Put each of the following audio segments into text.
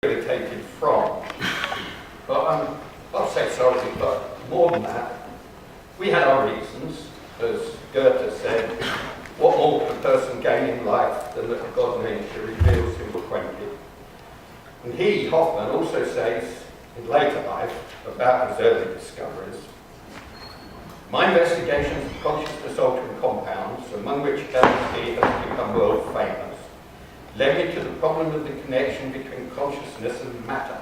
rehabilitated from. But I'm not sexuality, but more than that, we had our reasons. As Goethe said, what more can a person gain in life than that God nature reveals him acquainted? And he, Hoffman, also says in later life about his early discoveries, my investigations of consciousness-altering compounds, among which LSD has become world famous, led me to the problem of the connection between consciousness and matter.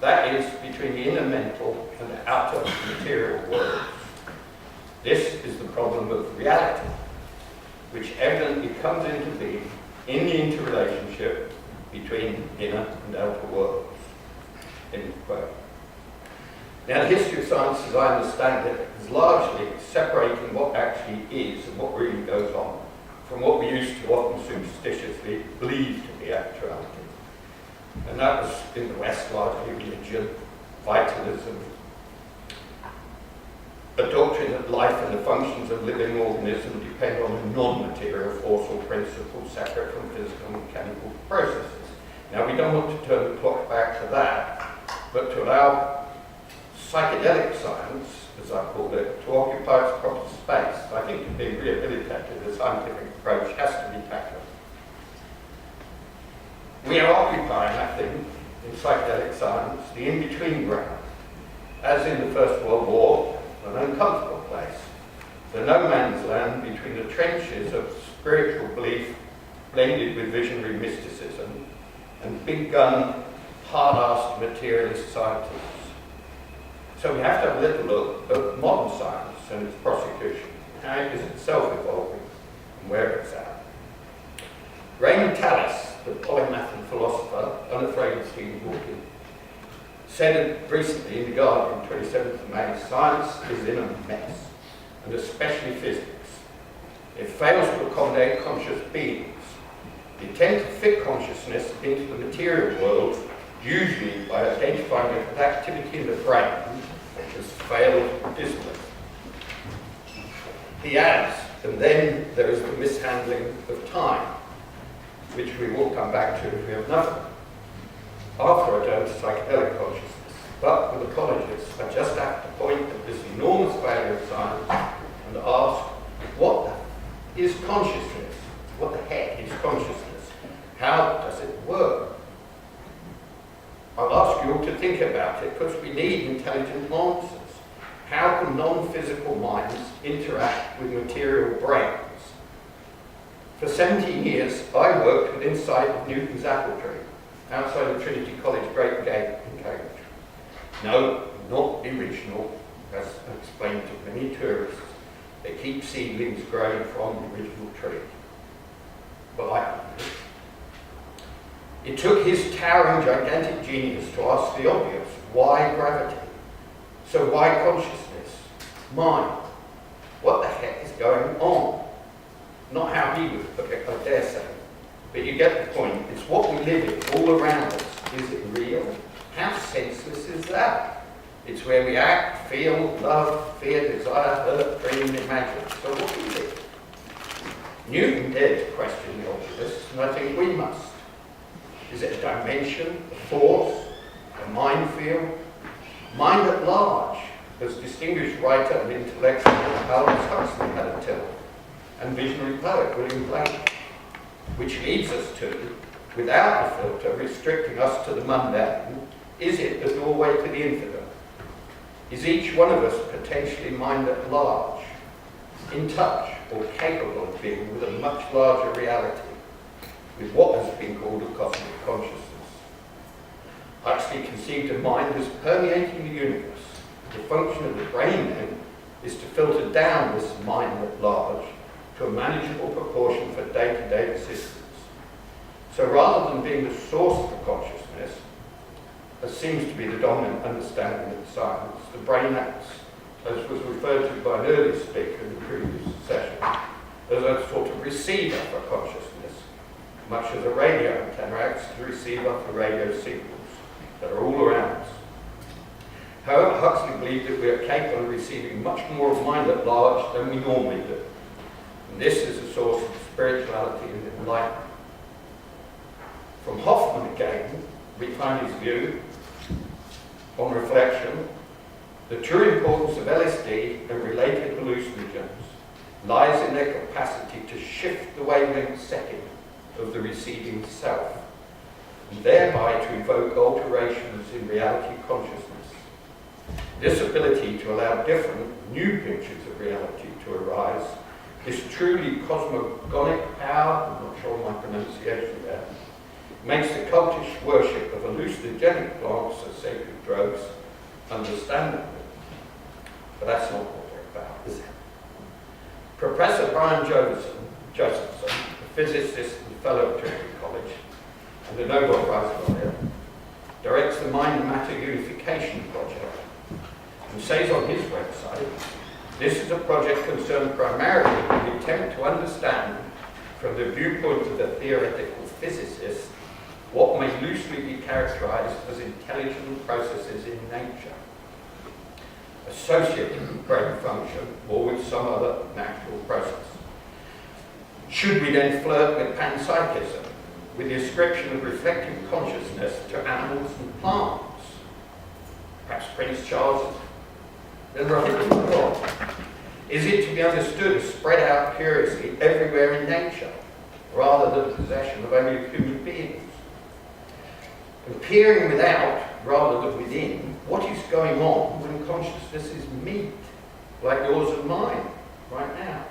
That is, between the inner mental and the outer material worlds. This is the problem of reality, which evidently comes into being in the interrelationship between inner and outer worlds. End quote. Now, the history of science, as I understand it, is largely separating what actually is and what really goes on from what we used to often superstitiously believe to be actuality. And that was, in the West, largely religion, vitalism, a doctrine that life and the functions of living organisms depend on a non-material force or principle separate from physical and chemical processes. Now, we don't want to turn the clock back to that, but to allow psychedelic science, as I call it, to occupy its proper space. I think to be rehabilitated, the scientific approach has to be tackled. We are occupying, I think, in psychedelic science, the in-between ground, as in the First World War, an uncomfortable place, the no man's land between the trenches of spiritual belief blended with visionary mysticism and big gun, hard-assed materialist scientists. So we have to have a little look at modern science and its prosecution, how it is itself evolving and where it's at. Raymond Tallis, the polymath and philosopher, unafraid of Stephen Hawking, said recently in The Guardian, 27th of May, science is in a mess, and especially physics. It fails to accommodate conscious beings. The attempt to fit consciousness into the material world, usually by identifying it with activity in the brain, has failed dismally. He adds, and then there is the mishandling of time, which we will come back to if we have nothing. After I turn to psychedelic consciousness, but with apologies, I just have to point at this enormous failure of science and ask, what is consciousness? What the heck is consciousness? How does it work? I'll ask you all to think about it because we need intelligent answers. How can non-physical minds interact with material brains? For 17 years, I worked with inside of Newton's apple tree, outside of Trinity College Great Gate in Cambridge. No, not the original, as explained to many tourists. They keep seedlings growing from the original tree. But I don't know. It took his towering, gigantic genius to ask the obvious, why gravity? So why consciousness? Mind? What the heck is going on? Not how he would put it, I dare say. But you get the point. It's what we live in, all around us. Is it real? How senseless is that? It's where we act, feel, love, fear, desire, hurt, dream, imagine. So what is it? Newton dared to question the obvious, and I think we must. Is it a dimension, a force, a mind field? Mind at large, as distinguished writer and intellectual Aldous Huxley had a tell, and visionary poet William Blake, which leads us to, without a filter restricting us to the mundane, is it the doorway to the infinite? Is each one of us potentially mind at large, in touch or capable of being with a much larger reality, with what has been called a cosmic consciousness? Huxley conceived of mind as permeating the universe. The function of the brain, then, is to filter down this mind at large to a manageable proportion for day-to-day existence. So rather than being the source of consciousness, as seems to be the dominant understanding of science, the brain acts, as was referred to by an earlier speaker in the previous session, as a sort of receiver for consciousness, much as a radio antenna acts to receiver for radio signals that are all around us. However, Huxley believed that we are capable of receiving much more of mind at large than we normally do. And this is a source of spirituality and enlightenment. From Hoffman again, we find his view, on reflection, the true importance of LSD and related hallucinogens lies in their capacity to shift the wavelength setting of the receiving self, and thereby to evoke alterations in reality consciousness. This ability to allow different, new pictures of reality to arise, this truly cosmogonic power, I'm not sure of my pronunciation there, makes the cultish worship of hallucinogenic plants as sacred drugs understandable. But that's not what we're about, is it? Professor Brian Josephson, a physicist and fellow at Trinity College, and a Nobel Prize laureate, directs the Mind and Matter Unification Project, and says on his website, this is a project concerned primarily with the attempt to understand, from the viewpoint of the theoretical physicist, what may loosely be characterized as intelligent processes in nature, associated with brain function or with some other natural process. Should we then flirt with panpsychism, with the ascription of reflective consciousness to animals and plants? Perhaps Prince Charles then right or wrong. Is it to be understood as spread out curiously everywhere in nature, rather than the possession of only human beings? And peering without, rather than within, what is going on when consciousness is meat, like yours and mine, right now?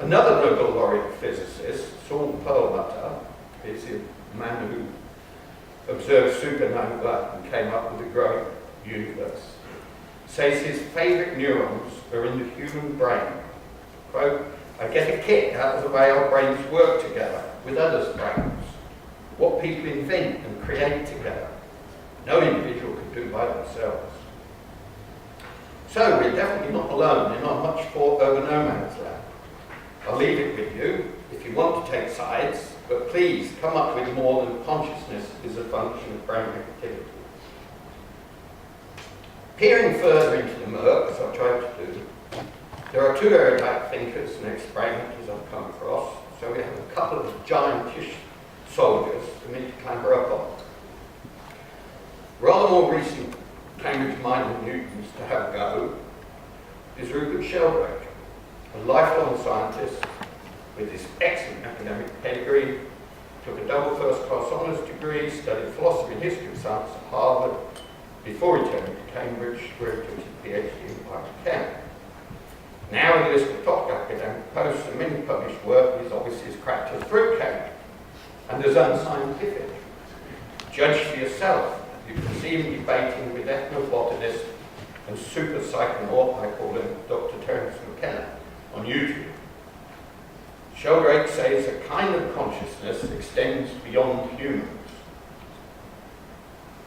Another Nobel laureate physicist, Saul Perlmutter, is a man who observed supernova and came up with the growing universe, says his favourite neurons are in the human brain. Quote, I get a kick out of the way our brains work together with others' brains, what people invent and create together. No individual can do by themselves. So we're definitely not alone in our much fought over no man's land. I'll leave it with you if you want to take sides, but please come up with more than consciousness is a function of brain activity. Peering further into the murk, as I tried to do, there are two erudite thinkers and experimenters I've come across, so we have a couple of giantish soldiers for me to clamber up on. Rather more recent Cambridge-minded Newtons to have a go is Rupert Sheldrake, a lifelong scientist with this excellent academic pedigree, took a double first-class honours degree, studied philosophy and history of science at Harvard, before returning to Cambridge, where he took his PhD in biochem. Now he lists the top academic posts and many published work is obviously as cracked as fruitcake and as unscientific. Judge for yourself. You can see him debating with ethnobotanist and super psychonaut, I call him Dr. Terence McKenna, on YouTube. Sheldrake says a kind of consciousness extends beyond humans.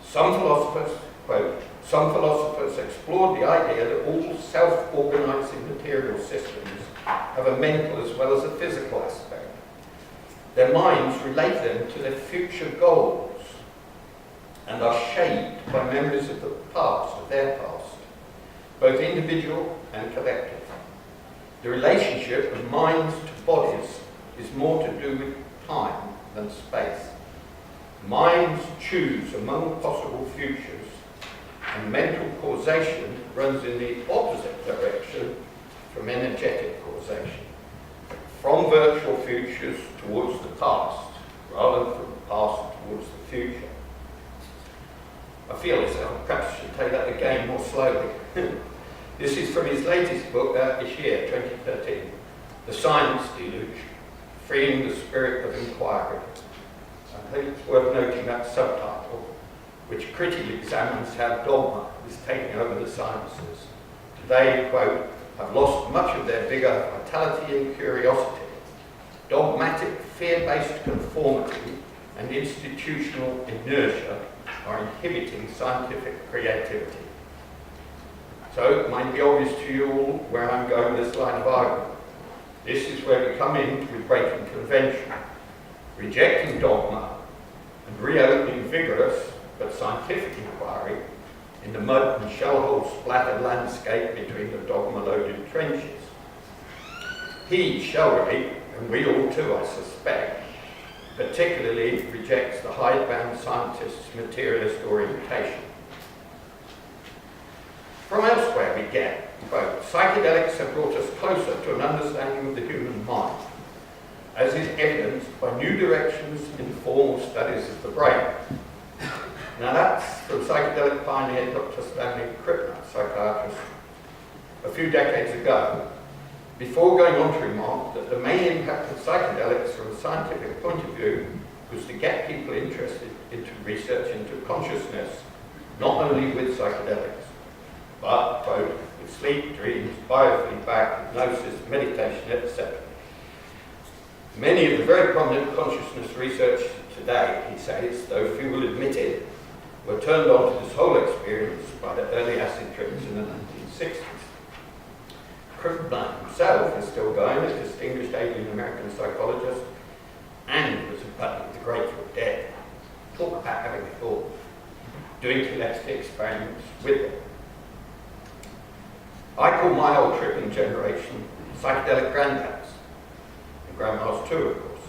Some philosophers, quote, some philosophers explored the idea that all self-organizing material systems have a mental as well as a physical aspect. Their minds relate them to their future goals and are shaped by memories of the past, of their past, both individual and collective. The relationship of minds to bodies is more to do with time than space. Minds choose among possible futures, and mental causation runs in the opposite direction from energetic causation, from virtual futures towards the past, rather than from the past towards the future. I feel as though I perhaps should take that again more slowly. This is from his latest book this year, 2013, The Science Deluge, Freeing the Spirit of Inquiry. I think it's worth noting that subtitle, which critically examines how dogma is taking over the sciences. They, quote, have lost much of their vigour, vitality and curiosity. Dogmatic, fear-based conformity and institutional inertia are inhibiting scientific creativity. So it might be obvious to you all where I'm going with this line of argument. This is where we come in with breaking convention, rejecting dogma and reopening vigorous but scientific inquiry in the mud and shellhole splattered landscape between the dogma-loaded trenches. He, Sheldrake, and we all too, I suspect, particularly rejects the hidebound scientist's materialist orientation. From elsewhere we get, quote, psychedelics have brought us closer to an understanding of the human mind, as is evidenced by new directions in formal studies of the brain. Now that's from psychedelic pioneer Dr. Stanley Krippner, psychiatrist, a few decades ago, before going on to remark that the main impact of psychedelics from a scientific point of view was to get people interested into research into consciousness, not only with psychedelics, but, quote, with sleep, dreams, biofeedback, hypnosis, meditation, etc. Many of the very prominent consciousness research today, he says, though few will admit it, were turned on to this whole experience by the early acid trips in the 1960s. Krippner himself is still going, a distinguished alien American psychologist, and was a buddy of the Grateful Dead. Talk about having a thought, doing telepathy experiments with them. I call my old tripping generation psychedelic granddads, and grandmas too, of course,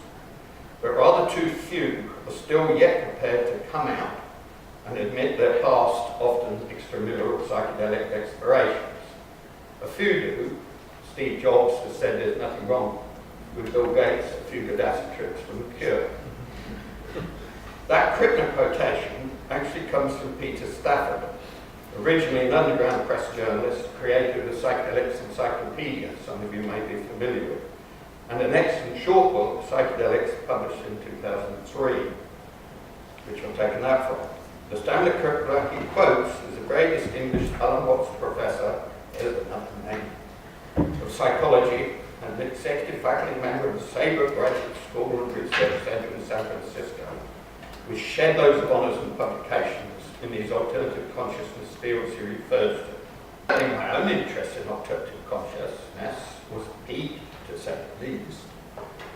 but rather too few are still yet prepared to come out and admit their past, often extramural psychedelic explorations. A few do. Steve Jobs has said there's nothing wrong with Bill Gates, a few good acid trips from a cure. That Krippner quotation actually comes from Peter Stafford, originally an underground press journalist, creator of the Psychedelics Encyclopedia, some of you may be familiar with, and an excellent short book, Psychedelics, published in 2003, which I'm taking that from. The Stanley Krippner he quotes is a very distinguished Alan Watts professor, another name, of psychology and an executive faculty member of the Sabre Graduate School and Research Center in San Francisco, which shed loads of honors and publications in these alternative consciousness fields he refers to. My own interest in alternative consciousness was piqued, to say the least.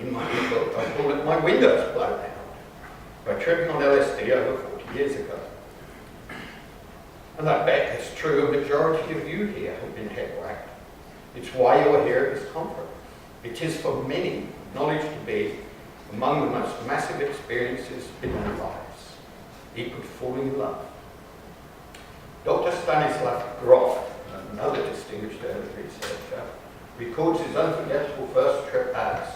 In my new book, I call it My Windows Blown Out, by tripping on LSD over 40 years ago. And I bet it's true a majority of you here have been head-whacked. It's why you're here at this conference. It is for many acknowledged to be among the most massive experiences in their lives, equal to falling in love. Dr. Stanislav Grof, another distinguished early researcher, records his unforgettable first trip as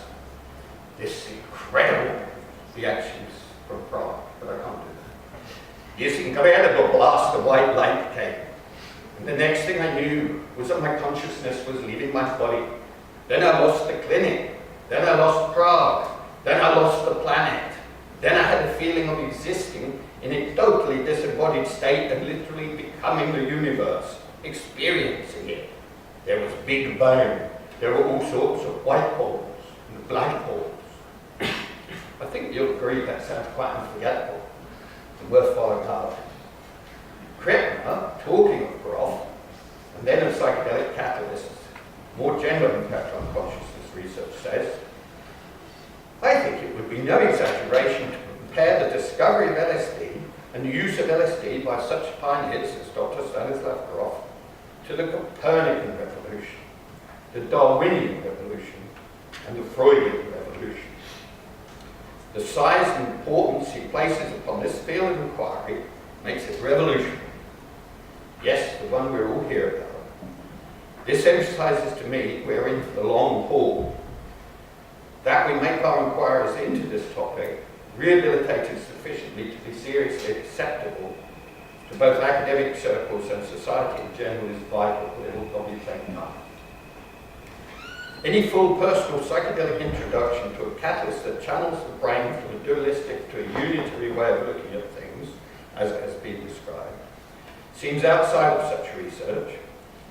this incredible reactions from Prague, but I can't do that. This incredible blast of white light came, and the next thing I knew was that my consciousness was leaving my body. Then I lost the clinic, then I lost Prague, then I lost the planet, then I had a feeling of existing in a totally disembodied state and literally becoming the universe, experiencing it. There was Big Bang, there were all sorts of white holes and black holes. I think you'll agree that sounds quite unforgettable and worth following up. Krippner, talking of Grof, and then of psychedelic catalysts, more general impact on consciousness research says, I think it would be no exaggeration to compare the discovery of LSD and the use of LSD by such pioneers as Dr. Stanislav Grof to the Copernican revolution, the Darwinian revolution, and the Freudian revolution. The size and importance he places upon this field of inquiry makes it revolutionary. Yes, the one we're all here about. This emphasizes to me we're in for the long haul. That we make our inquiries into this topic rehabilitated sufficiently to be seriously acceptable to both academic circles and society in general is vital, but it will probably take time. Any full personal psychedelic introduction to a catalyst that channels the brain from a dualistic to a unitary way of looking at things, as has been described, seems outside of such research.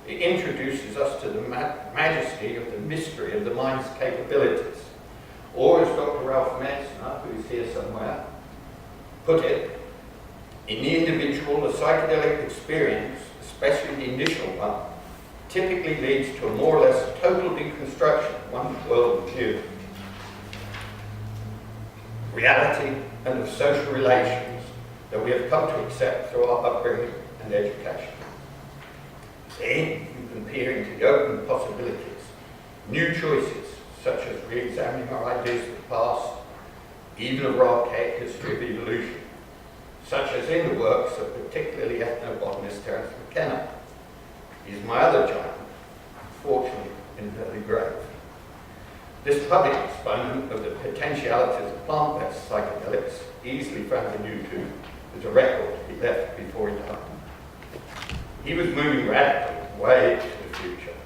It introduces us to the majesty of the mystery of the mind's capabilities. Or as Dr. Ralph Metzner, who is here somewhere, put it, in the individual, the psychedelic experience, especially the initial one, typically leads to a more or less total deconstruction of one's worldview, reality, and of social relations that we have come to accept through our upbringing and education. Then you can peer into the open possibilities, new choices, such as re-examining our ideas of the past, even of archaic history of evolution, such as in the works of particularly ethnobotanist Terence McKenna. He's my other giant, fortunately in an early grave. This public exponent of the potentialities of plant-based psychedelics, easily found on YouTube, is a record he left before he died. He was moving radically, way into the future,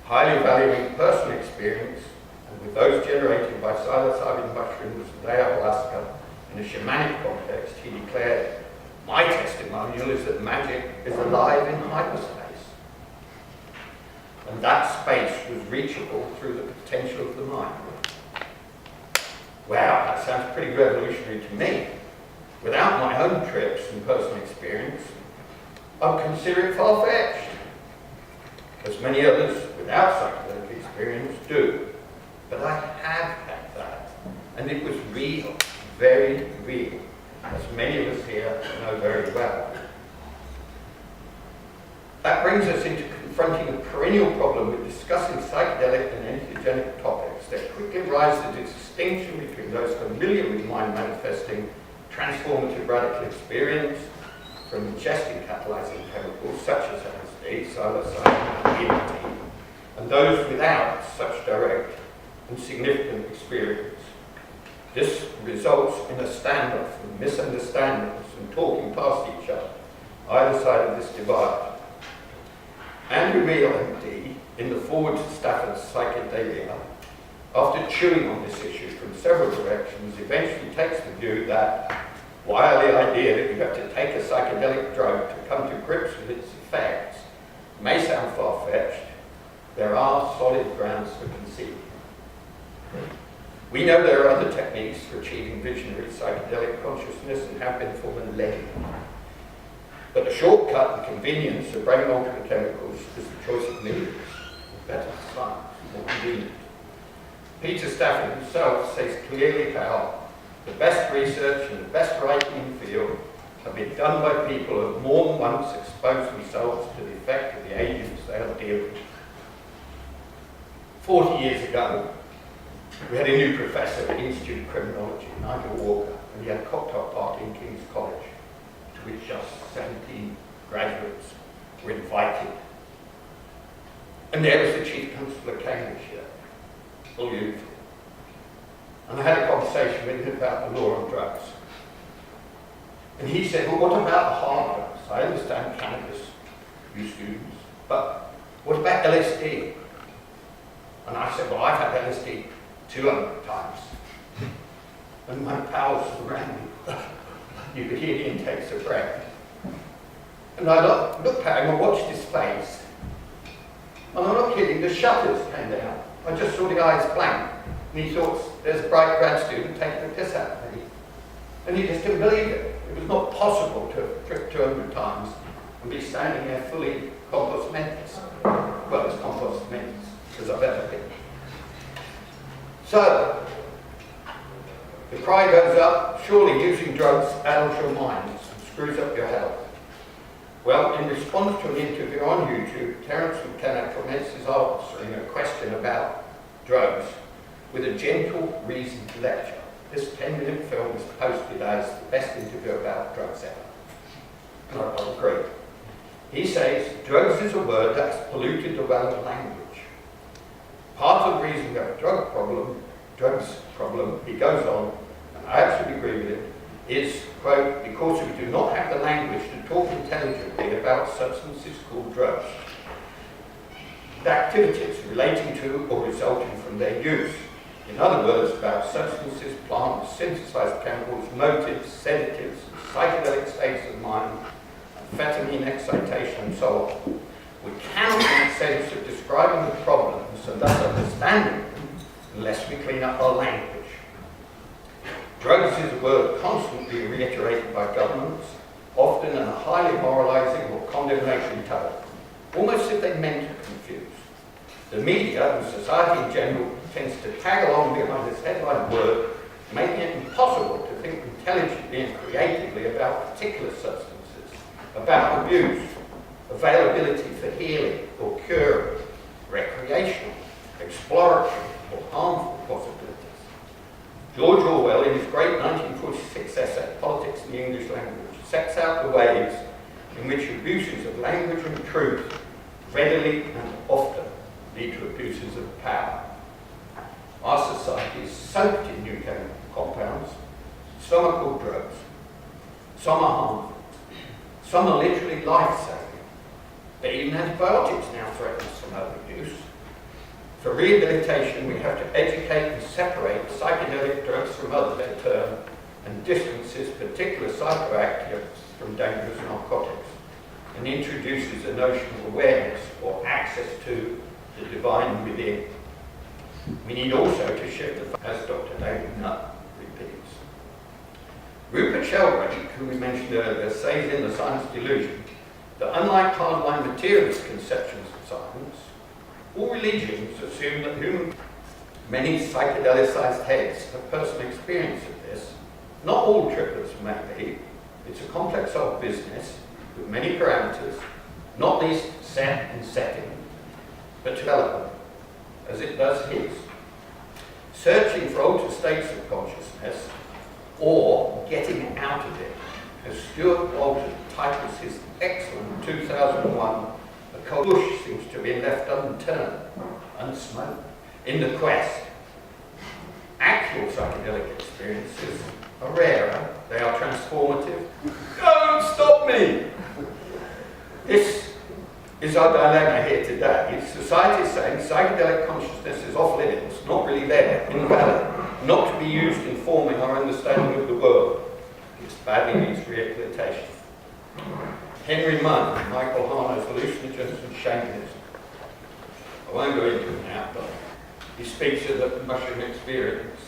highly valuing personal experience, and with those generated by psilocybin mushrooms and ayahuasca in a shamanic context, he declared, "My testimonial is that magic is alive in hyperspace." And that space was reachable through the potential of the mind. Wow, that sounds pretty revolutionary to me. Without my own trips and personal experience, I'd consider it far-fetched, as many others without psychedelic experience do. But I have had that, and it was real, very real, as many of us here know very well. That brings us into confronting a perennial problem with discussing psychedelic and entheogenic topics that quickly rise to the distinction between those familiar with mind-manifesting transformative radical experience from ingesting catalyzing chemicals such as LSD, psilocybin, and DMT, and those without such direct and significant experience. This results in a standoff and misunderstandings and talking past each other, either side of this divide. Andrew Beale, MD, in the Forward to Stafford's Psychedelia, after chewing on this issue from several directions, eventually takes the view that while the idea that you have to take a psychedelic drug to come to grips with its effects may sound far-fetched, there are solid grounds for conceiving. We know there are other techniques for achieving visionary psychedelic consciousness and have been for millennia. But the shortcut and convenience of brain-altering chemicals is the choice of mediums. Better science, more convenient. Peter Stafford himself says clearly how the best research and the best writing in the field have been done by people who have more than once exposed themselves to the effect of the agents they are dealing with. 40 years ago, we had a new professor at the Institute of Criminology, Nigel Walker, and he had a cocktail party in King's College, to which just 17 graduates were invited. And there was the chief constable of Cambridge here, full uniform. And I had a conversation with him about the law on drugs. And he said, well, what about the hard drugs? I understand cannabis, you students, but what about LSD? And I said, well, I've had LSD 200 times. And my pals around me, you could hear the intakes of breath. And I looked at him and watched his face. And I'm not kidding, the shutters came down. I just saw the eyes blank. And he thought, there's a bright grad student taking the piss out of me. And he just didn't believe it. It was not possible to have tripped 200 times and be standing there fully compos mentis. Well, as compos mentis as I've ever been. So, the cry goes up, surely using drugs addles your minds and screws up your health. Well, in response to an interview on YouTube, Terence McKenna commences answering a question about drugs with a gentle, reasoned lecture. This 10-minute film is posted as the best interview about drugs ever. And I agree. He says, drugs is a word that's polluted the well of language. Part of the reason we have a drugs problem, he goes on, and I absolutely agree with him, is, quote, because we do not have the language to talk intelligently about substances called drugs, the activities relating to or resulting from their use. In other words, about substances, plants, synthesized chemicals, motives, sedatives, psychedelic states of mind, amphetamine excitation, and so on. We cannot make sense of describing the problems and thus understanding them unless we clean up our language. Drugs is a word constantly reiterated by governments, often in a highly moralizing or condemnation tone, almost as if they meant to confuse. The media and society in general tends to tag along behind this headline word, making it impossible to think intelligently and creatively about particular substances, about abuse, availability for healing or curing, recreational, exploratory or harmful possibilities. George Orwell, in his great sets out the ways in which abuses of language and truth readily and often lead to abuses of power. Our society is soaked in new chemical compounds. Some are called drugs, some are harmful, some are literally life-saving. But even antibiotics now threaten us from overuse. For rehabilitation, we have to educate and separate psychedelic drugs from other term and distances particular psychoactives from dangerous narcotics, and introduces a notion of awareness or access to the divine within. We need also to shift the, as Dr. David Nutt repeats. Rupert Sheldrake, who we mentioned earlier, says in The Science Delusion that unlike hardline materialist conceptions of science, all religions assume that many psychedelicized heads have personal experience of this. Not all triplets may be. It's a complex old business with many parameters, not least set and setting, but development, as it does his. Searching for altered states of consciousness or getting out of it, as Stuart Walter titles his excellent 2001, "A cold bush seems to have been left unturned, unsmoked, in the quest." Actual psychedelic experiences are rarer, they are transformative. Don't stop me! This is our dilemma here today. Society is saying psychedelic consciousness is off limits, not really there, invalid, not to be used in forming our understanding of the world. This badly needs rehabilitation. Henry Munn, Michael Harner's hallucinogens and shamanism. I won't go into it now, but he speaks of the mushroom experience